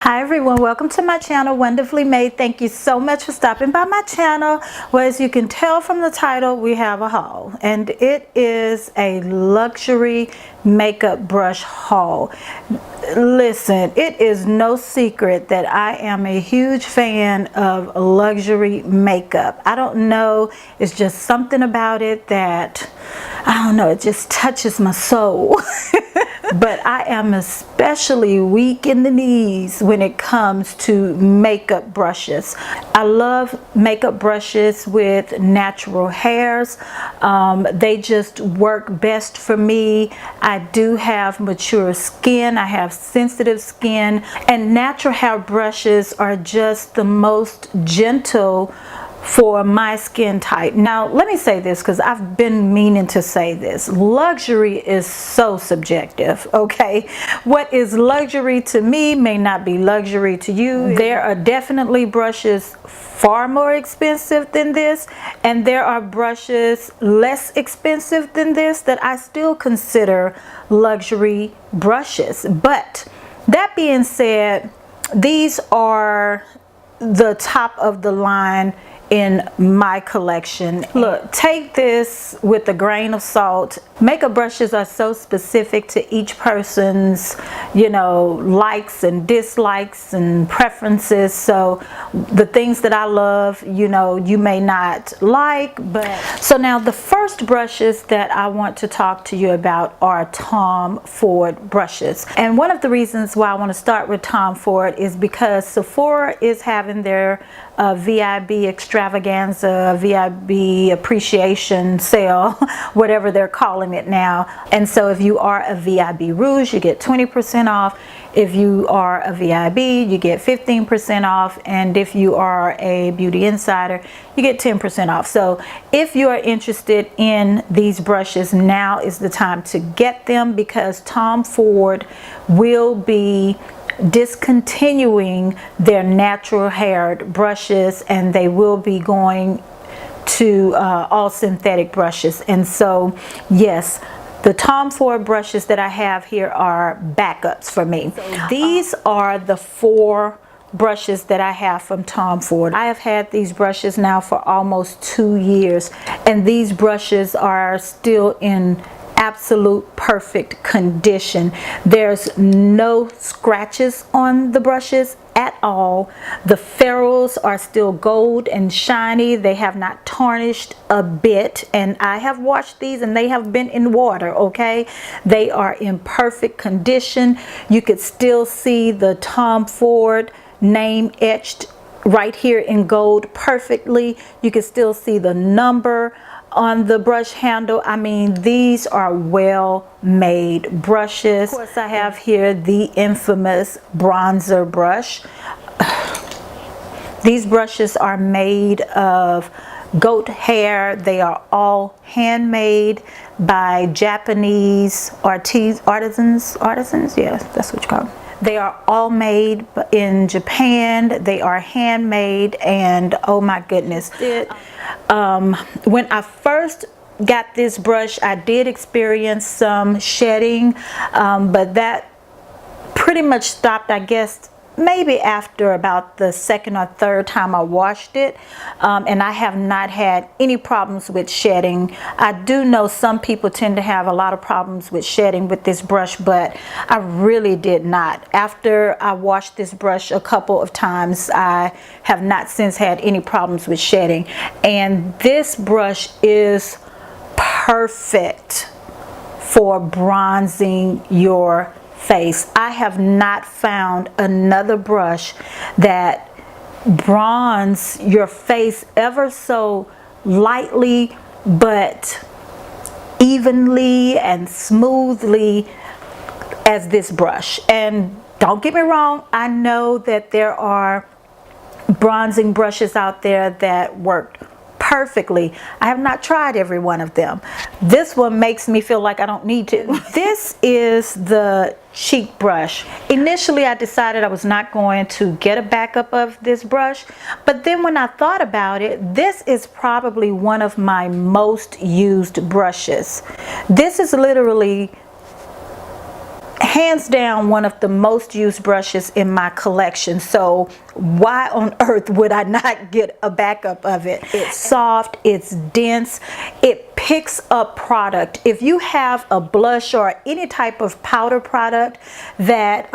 Hi everyone, welcome to my channel, Wonderfully Made. Thank you so much for stopping by my channel. Well, as you can tell from the title, we have a haul, and it is a luxury makeup brush haul. Listen, it is no secret that I am a huge fan of luxury makeup. I don't know, it's just something about it that, I don't know, it just touches my soul. But I am especially weak in the knees when it comes to makeup brushes. I love makeup brushes with natural hairs. They just work best for me. I do have mature skin. I have sensitive skin. And natural hair brushes are just the most gentle for my skin type. Now let me say this, because I've been meaning to say this. Luxury is so subjective, okay? What is luxury to me may not be luxury to you. There are definitely brushes far more expensive than this, and there are brushes less expensive than this that I still consider luxury brushes. But that being said, these are the top of the line in my collection. Look, take this with a grain of salt. Makeup brushes are so specific to each person's, you know, likes and dislikes and preferences. So the things that I love, you know, you may not like. But so now the first brushes that I want to talk to you about are Tom Ford brushes. And one of the reasons why I want to start with Tom Ford is because Sephora is having their VIB extravaganza, VIB appreciation sale, whatever they're calling it now. And so if you are a VIB Rouge, you get 20% off. If you are a VIB, you get 15% off. And if you are a Beauty Insider, you get 10% off. So if you are interested in these brushes, now is the time to get them, because Tom Ford will be discontinuing their natural haired brushes, and they will be going to all synthetic brushes. And so yes, the Tom Ford brushes that I have here are backups for me. So these are the 4 brushes that I have from Tom Ford. I have had these brushes now for almost 2 years, and these brushes are still in absolute perfect condition. There's no scratches on the brushes at all. The ferrules are still gold and shiny. They have not tarnished a bit, and I have washed these and they have been in water, okay? They are in perfect condition. You could still see the Tom Ford name etched right here in gold perfectly. You can still see the number on the brush handle. I mean, these are well made brushes. Of course, I have here the infamous bronzer brush. These brushes are made of goat hair. They are all handmade by Japanese artisans. Yeah, that's what you call them. They are all made in Japan. They are handmade, and oh my goodness. When I first got this brush, I did experience some shedding, but that pretty much stopped, I guess, maybe after about the 2nd or 3rd time I washed it, and I have not had any problems with shedding. I do know some people tend to have a lot of problems with shedding with this brush, but I really did not. After I washed this brush a couple of times, I have not since had any problems with shedding. And this brush is perfect for bronzing your face. I have not found another brush that bronze your face ever so lightly but evenly and smoothly as this brush. And don't get me wrong, I know that there are bronzing brushes out there that work perfectly. I have not tried every one of them. This one makes me feel like I don't need to. This is the Chic Brush. Initially, I decided I was not going to get a backup of this brush, but then when I thought about it, this is probably one of my most used brushes. This is literally hands down one of the most used brushes in my collection. So why on earth would I not get a backup of it? It's soft, it's dense, it picks up product. If you have a blush or any type of powder product that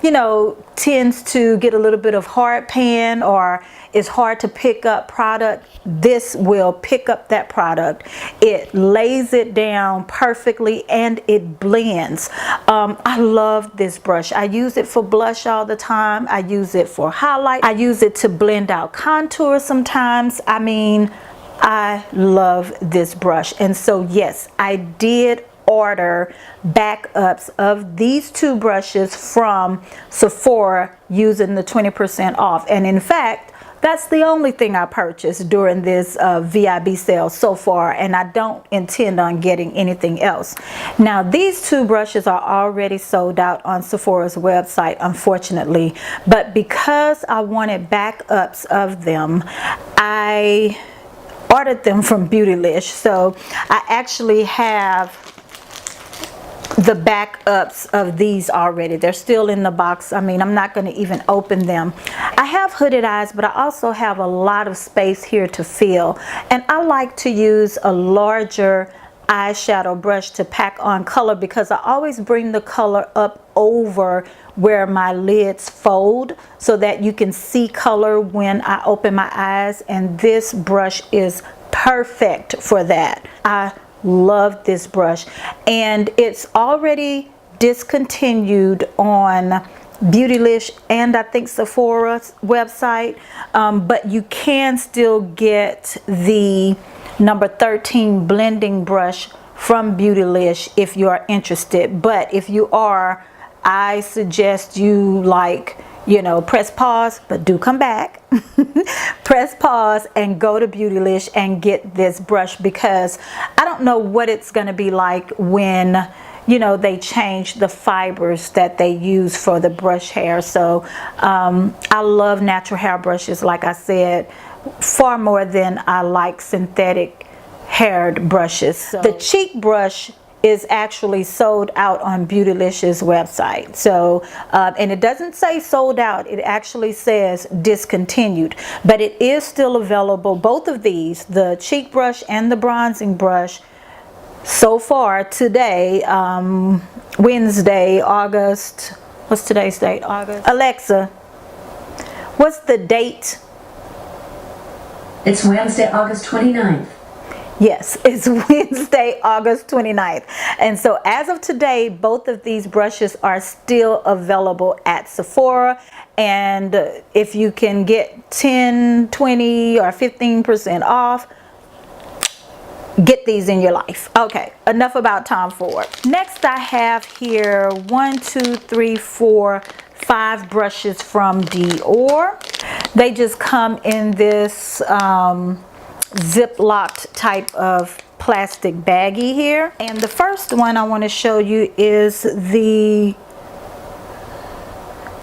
you know, tends to get a little bit of hard pan or is hard to pick up product, this will pick up that product. It lays it down perfectly and it blends. I love this brush. I use it for blush all the time. I use it for highlight. I use it to blend out contour sometimes. I mean, I love this brush. And so yes, I did order backups of these two brushes from Sephora using the 20% off. And in fact, that's the only thing I purchased during this VIB sale so far, and I don't intend on getting anything else. Now, these two brushes are already sold out on Sephora's website, unfortunately, but because I wanted backups of them, I ordered them from Beautylish. So I actually have the backups of these already. They're still in the box. I mean, I'm not going to even open them. I have hooded eyes, but I also have a lot of space here to fill, and I like to use a larger eyeshadow brush to pack on color because I always bring the color up over where my lids fold so that you can see color when I open my eyes, and this brush is perfect for that. I love this brush, and it's already discontinued on Beautylish and I think Sephora's website, but you can still get the number 13 blending brush from Beautylish if you are interested. But if you are, I suggest you, like, you know, press pause, but do come back. Press pause and go to Beautylish and get this brush, because I don't know what it's going to be like when, you know, they change the fibers that they use for the brush hair. So I love natural hair brushes, like I said, far more than I like synthetic haired brushes. So the Chic brush is actually sold out on Beautylish's website. So and it doesn't say sold out, it actually says discontinued, but it is still available. Both of these, the Chic brush and the bronzing brush, so far today, Wednesday, August, what's today's date? August. Alexa, what's the date? It's Wednesday, August 29th. Yes, it's Wednesday, August 29th. And so as of today, both of these brushes are still available at Sephora. And if you can get 10, 20, or 15% off, get these in your life. Okay, enough about Tom Ford. Next, I have here 5 brushes from Dior. They just come in this zip-locked type of plastic baggie here, and the first one I want to show you is the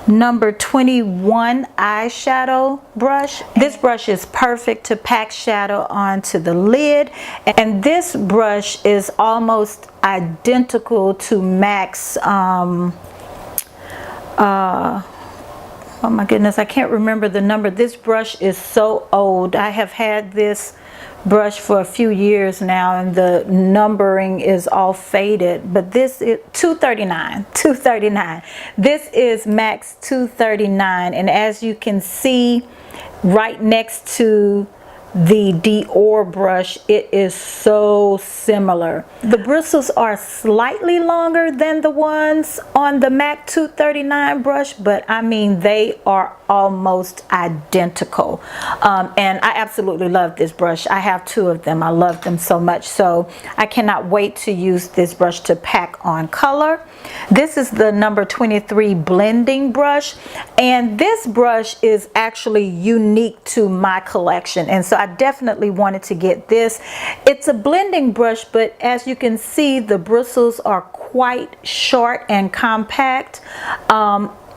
number 21 eyeshadow brush. This brush is perfect to pack shadow onto the lid, and this brush is almost identical to MAC's oh my goodness, I can't remember the number. This brush is so old. I have had this brush for a few years now, and the numbering is all faded, but this is 239. This is MAC's 239, and as you can see right next to the Dior brush, it is so similar. The bristles are slightly longer than the ones on the MAC 239 brush, but I mean, they are almost identical. And I absolutely love this brush. I have 2 of them. I love them so much. So I cannot wait to use this brush to pack on color. This is the number 23 blending brush, and this brush is actually unique to my collection, and so I definitely wanted to get this. It's a blending brush, but as you can see, the bristles are quite short and compact.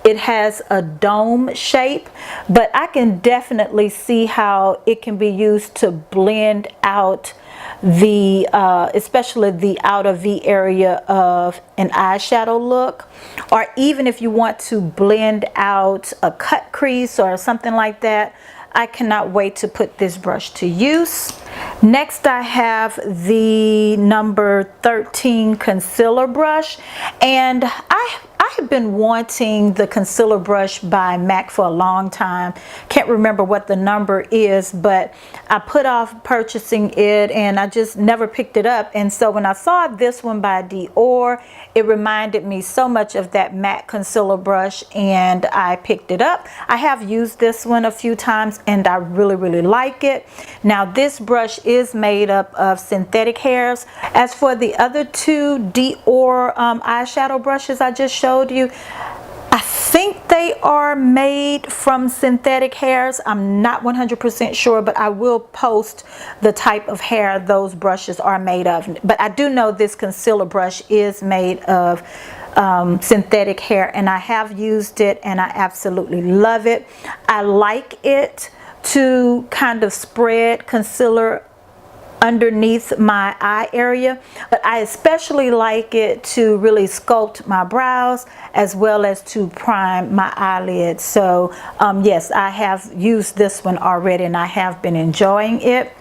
It has a dome shape, but I can definitely see how it can be used to blend out the especially the outer V area of an eyeshadow look, or even if you want to blend out a cut crease or something like that. I cannot wait to put this brush to use. Next, I have the number 13 concealer brush, and I have been wanting the concealer brush by MAC for a long time. Can't remember what the number is, but I put off purchasing it and I just never picked it up. And so when I saw this one by Dior, it reminded me so much of that MAC concealer brush, and I picked it up. I have used this one a few times and I really like it. Now this brush is made up of synthetic hairs. As for the other two Dior eyeshadow brushes I just showed you, I think they are made from synthetic hairs. I'm not 100% sure, but I will post the type of hair those brushes are made of. But I do know this concealer brush is made of synthetic hair, and I have used it and I absolutely love it. I like it to kind of spread concealer underneath my eye area, but I especially like it to really sculpt my brows as well as to prime my eyelids. So yes, I have used this one already and I have been enjoying it.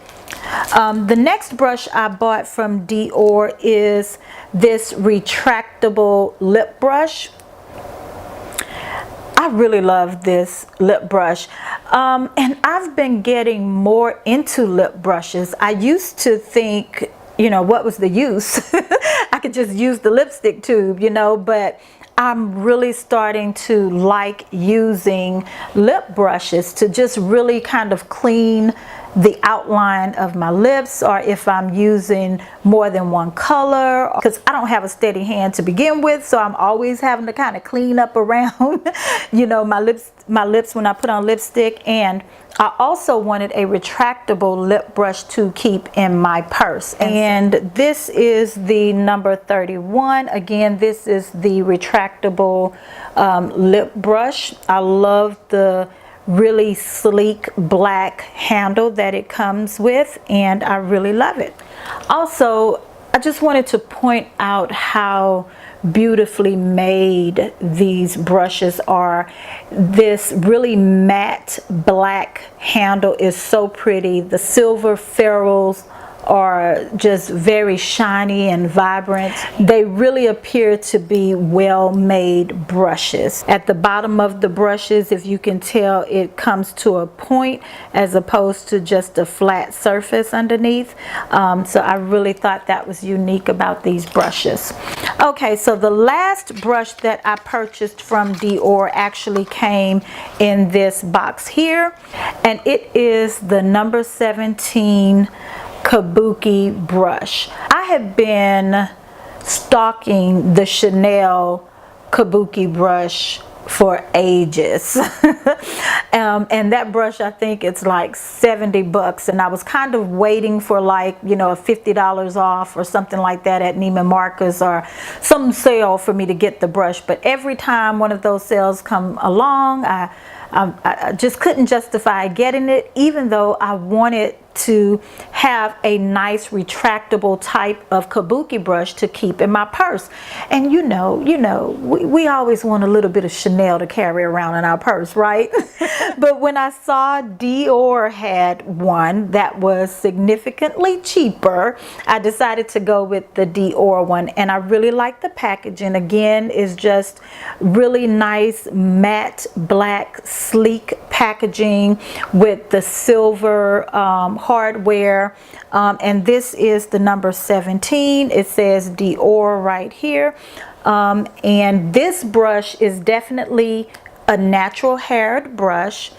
The next brush I bought from Dior is this retractable lip brush. I really love this lip brush, and I've been getting more into lip brushes. I used to think, you know, what was the use? I could just use the lipstick tube, you know, but I'm really starting to like using lip brushes to just really kind of clean the outline of my lips, or if I'm using more than one color, because I don't have a steady hand to begin with, so I'm always having to kind of clean up around you know, my lips when I put on lipstick. And I also wanted a retractable lip brush to keep in my purse, and this is the number 31. Again, this is the retractable lip brush. I love the really sleek black handle that it comes with, and I really love it. Also, I just wanted to point out how beautifully made these brushes are. This really matte black handle is so pretty. The silver ferrules are just very shiny and vibrant. They really appear to be well-made brushes. At the bottom of the brushes, if you can tell, it comes to a point as opposed to just a flat surface underneath. So I really thought that was unique about these brushes. Okay, so the last brush that I purchased from Dior actually came in this box here, and it is the number 17 Kabuki brush. I have been stalking the Chanel Kabuki brush for ages. And that brush, I think it's like 70 bucks, and I was kind of waiting for, like, you know, a $50 off or something like that at Neiman Marcus or some sale for me to get the brush. But every time one of those sales come along, I just couldn't justify getting it, even though I wanted to have a nice retractable type of Kabuki brush to keep in my purse. And you know, we always want a little bit of Chanel to carry around in our purse, right? But when I saw Dior had one that was significantly cheaper, I decided to go with the Dior one, and I really like the packaging. Again, is just really nice matte black sleek packaging with the silver hardware, and this is the number 17. It says Dior right here, and this brush is definitely a natural haired brush.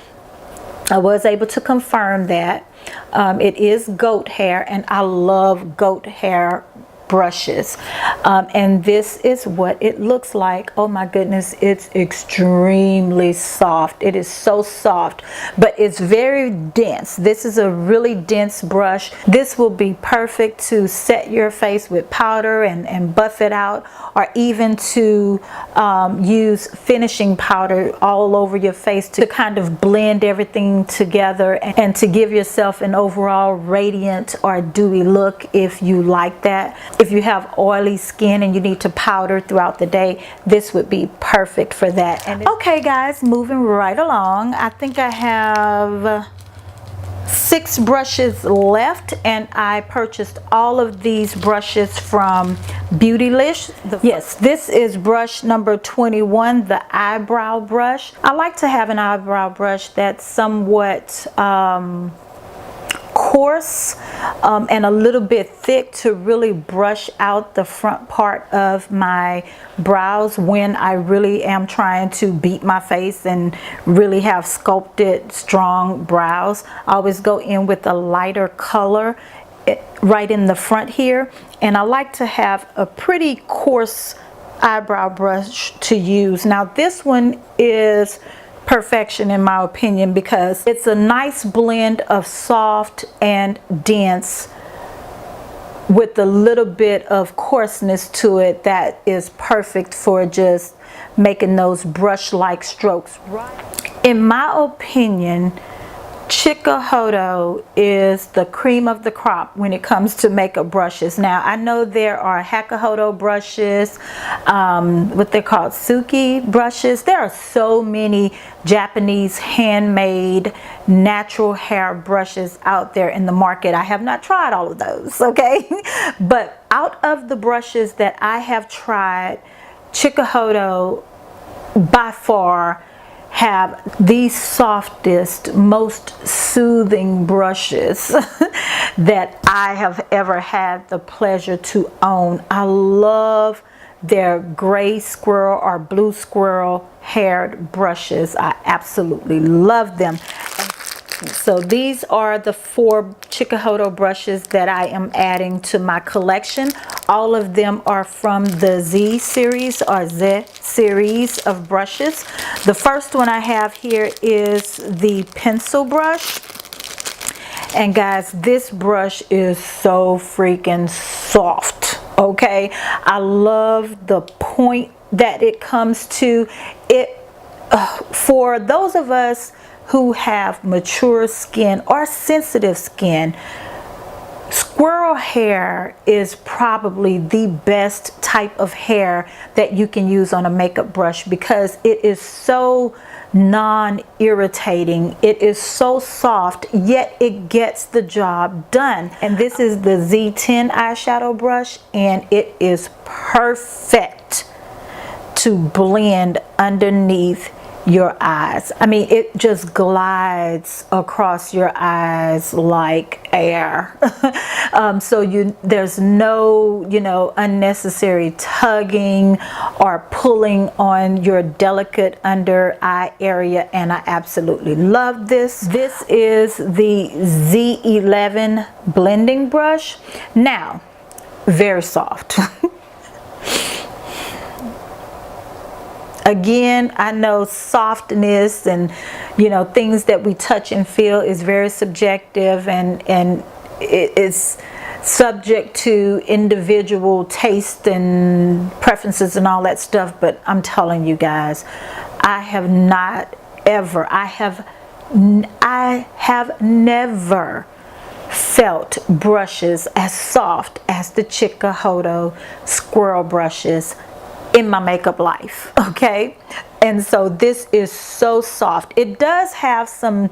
I was able to confirm that. It is goat hair, and I love goat hair brushes, and this is what it looks like. Oh my goodness, it's extremely soft. It is so soft, but it's very dense. This is a really dense brush. This will be perfect to set your face with powder and buff it out, or even to use finishing powder all over your face to kind of blend everything together and to give yourself an overall radiant or dewy look if you like that. If you have oily skin and you need to powder throughout the day, this would be perfect for that. And okay guys, moving right along, I think I have 6 brushes left, and I purchased all of these brushes from Beautylish. Yes, this is brush number 21, the eyebrow brush. I like to have an eyebrow brush that's somewhat coarse and a little bit thick to really brush out the front part of my brows when I really am trying to beat my face and really have sculpted strong brows. I always go in with a lighter color right in the front here, and I like to have a pretty coarse eyebrow brush to use. Now this one is perfection in my opinion, because it's a nice blend of soft and dense with a little bit of coarseness to it that is perfect for just making those brush-like strokes. In my opinion, Chikuhodo is the cream of the crop when it comes to makeup brushes. Now I know there are Hakuhodo brushes, what they're called Suki brushes. There are so many Japanese handmade natural hair brushes out there in the market. I have not tried all of those, okay? But out of the brushes that I have tried, Chikuhodo by far have the softest, most soothing brushes that I have ever had the pleasure to own. I love their gray squirrel or blue squirrel haired brushes. I absolutely love them. So these are the 4 Chikuhodo brushes that I am adding to my collection. All of them are from the Z series or Z series of brushes. The first one I have here is the pencil brush. And guys, this brush is so freaking soft, okay? I love the point that it comes to. For those of us who have mature skin or sensitive skin, squirrel hair is probably the best type of hair that you can use on a makeup brush, because it is so non-irritating. It is so soft, yet it gets the job done. And this is the Z10 eyeshadow brush, and it is perfect to blend underneath your eyes. I mean, it just glides across your eyes like air. So there's no, unnecessary tugging or pulling on your delicate under eye area, and I absolutely love this. This is the Z11 Blending Brush. Now, very soft. Again, I know softness and things that we touch and feel is very subjective, and it is subject to individual taste and preferences and all that stuff. But I'm telling you guys, I have never felt brushes as soft as the Chikuhodo squirrel brushes in my makeup life, okay? And so this is so soft. It does have some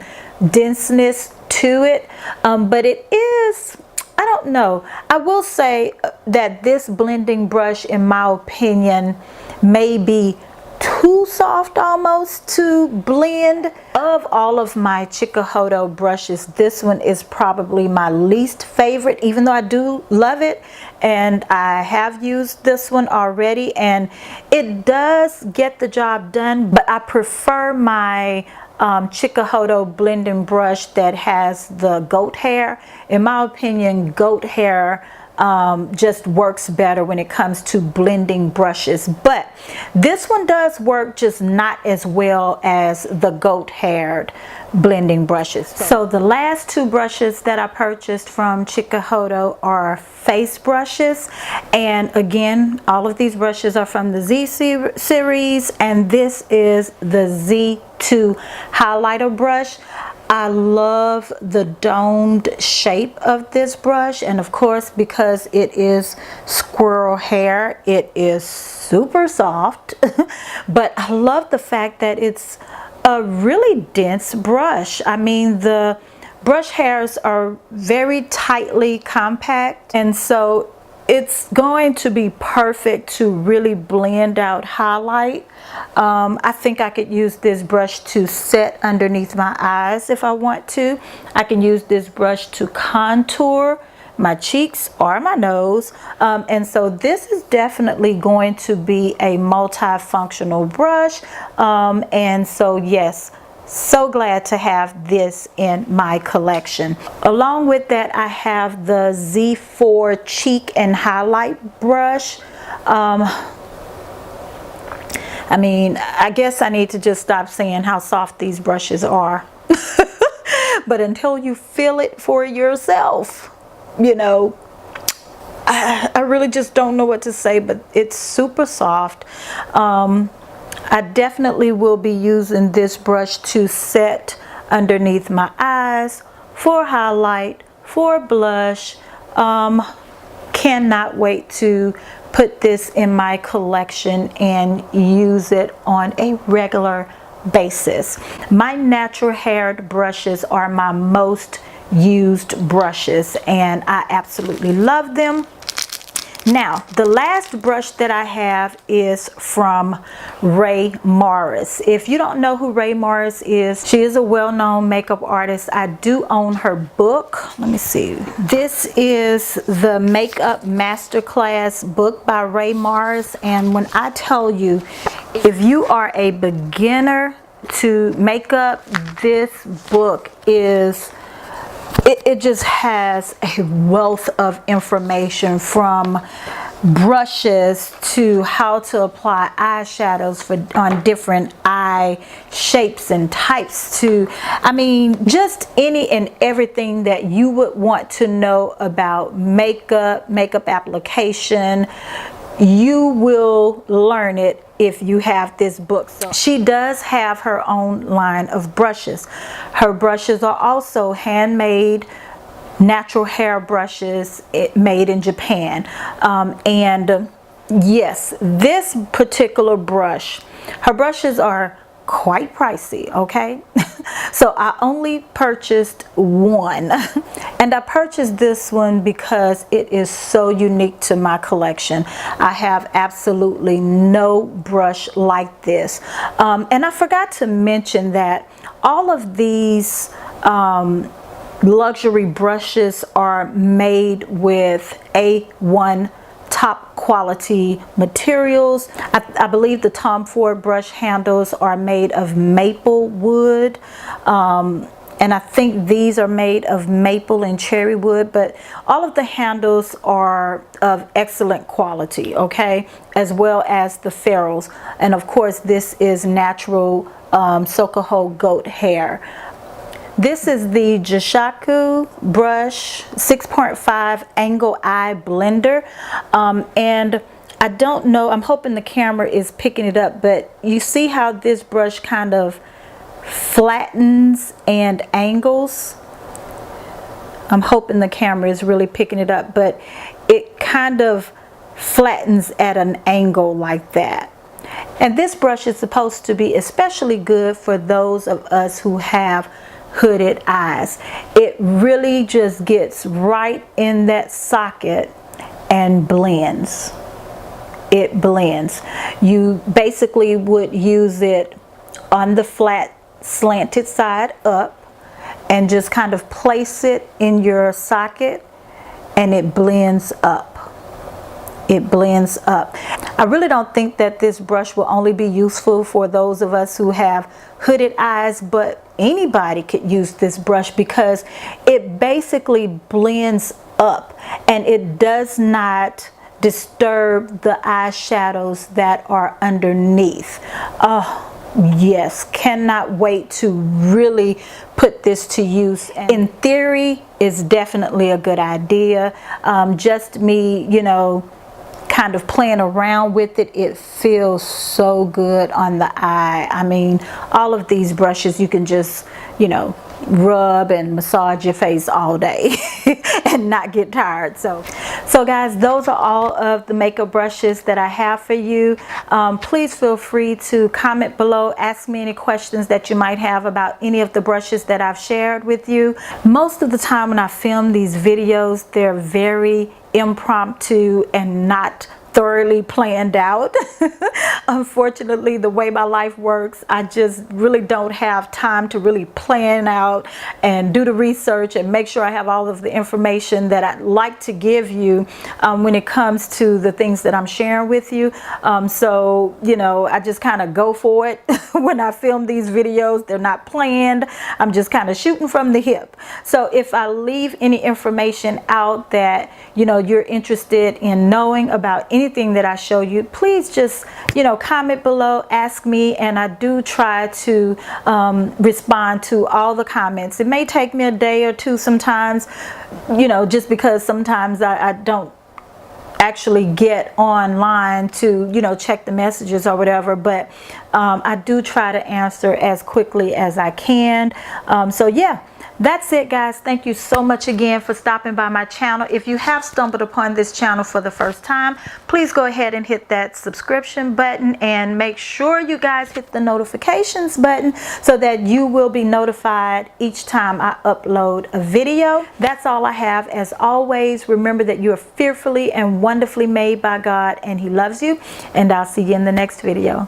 denseness to it, but it is, I don't know. I will say that this blending brush, in my opinion, may be too soft almost to blend. Of all of my Chikuhodo brushes, this one is probably my least favorite, even though I do love it, and I have used this one already, and it does get the job done. But I prefer my Chikuhodo blending brush that has the goat hair. In my opinion, goat hair just works better when it comes to blending brushes. But this one does work, just not as well as the goat-haired blending brushes. So the last two brushes that I purchased from Chikuhodo are face brushes, and again, all of these brushes are from the Z series, and this is the Z2 highlighter brush. I love the domed shape of this brush, and of course, because it is squirrel hair, it is super soft. But I love the fact that it's a really dense brush. I mean, the brush hairs are very tightly compact, and so it's going to be perfect to really blend out highlight. I think I could use this brush to set underneath my eyes if I want to. I can use this brush to contour my cheeks or my nose, and so this is definitely going to be a multifunctional brush, and so yes, so glad to have this in my collection. Along with that, I have the Z4 cheek and highlight brush. I mean, I guess I need to just stop saying how soft these brushes are. But until you feel it for yourself, you know, I really just don't know what to say, but it's super soft. I definitely will be using this brush to set underneath my eyes, for highlight, for blush. Cannot wait to put this in my collection and use it on a regular basis. My natural haired brushes are my most used brushes, and I absolutely love them. Now, the last brush that I have is from Rae Morris. If you don't know who Rae Morris is, she is a well-known makeup artist. I do own her book. Let me see. This is the Makeup Masterclass book by Rae Morris. And when I tell you, if you are a beginner to makeup, this book is... It just has a wealth of information, from brushes to how to apply eyeshadows on different eye shapes and types, to, I mean, just any and everything that you would want to know about makeup application. You will learn it if you have this book. So she does have her own line of brushes. Her brushes are also handmade natural hair brushes made in Japan. And yes, this particular brush, her brushes are quite pricey, okay? So I only purchased one, and I purchased this one because it is so unique to my collection. I have absolutely no brush like this, and I forgot to mention that all of these luxury brushes are made with A1 top quality materials. I believe the Tom Ford brush handles are made of maple wood, and I think these are made of maple and cherry wood, but all of the handles are of excellent quality, okay, as well as the ferrules. And of course, this is natural Chikuhodo goat hair. This is the Jishaku brush 6.5 angle eye blender, and I don't know, I'm hoping the camera is picking it up, but you see how this brush kind of flattens and angles. I'm hoping the camera is really picking it up, but it kind of flattens at an angle like that. And this brush is supposed to be especially good for those of us who have hooded eyes. It really just gets right in that socket and blends. It blends. You basically would use it on the flat slanted side up and just kind of place it in your socket, and it blends up. It blends up. I really don't think that this brush will only be useful for those of us who have hooded eyes, but anybody could use this brush because it basically blends up, and it does not disturb the eyeshadows that are underneath. Oh yes, cannot wait to really put this to use. And in theory, it's definitely a good idea. Just me, you know, kind of playing around with it, it feels so good on the eye. I mean, all of these brushes you can just, you know, rub and massage your face all day and not get tired. So guys, those are all of the makeup brushes that I have for you. Please feel free to comment below, ask me any questions that you might have about any of the brushes that I've shared with you. Most of the time when I film these videos, they're very impromptu and not thoroughly planned out. Unfortunately, the way my life works, I just really don't have time to really plan out and do the research and make sure I have all of the information that I'd like to give you when it comes to the things that I'm sharing with you. So, you know, I just kind of go for it when I film these videos. They're not planned. I'm just kind of shooting from the hip. So if I leave any information out that, you know, you're interested in knowing about anything that I show you, please just, you know, comment below, ask me, and I do try to respond to all the comments. It may take me a day or two sometimes, you know, just because sometimes I don't actually get online to, you know, check the messages or whatever, but I do try to answer as quickly as I can. So yeah, that's it, guys. Thank you so much again for stopping by my channel. If you have stumbled upon this channel for the first time, please go ahead and hit that subscription button, and make sure you guys hit the notifications button so that you will be notified each time I upload a video. That's all I have. As always, remember that you are fearfully and wonderfully made by God, and He loves you, and I'll see you in the next video.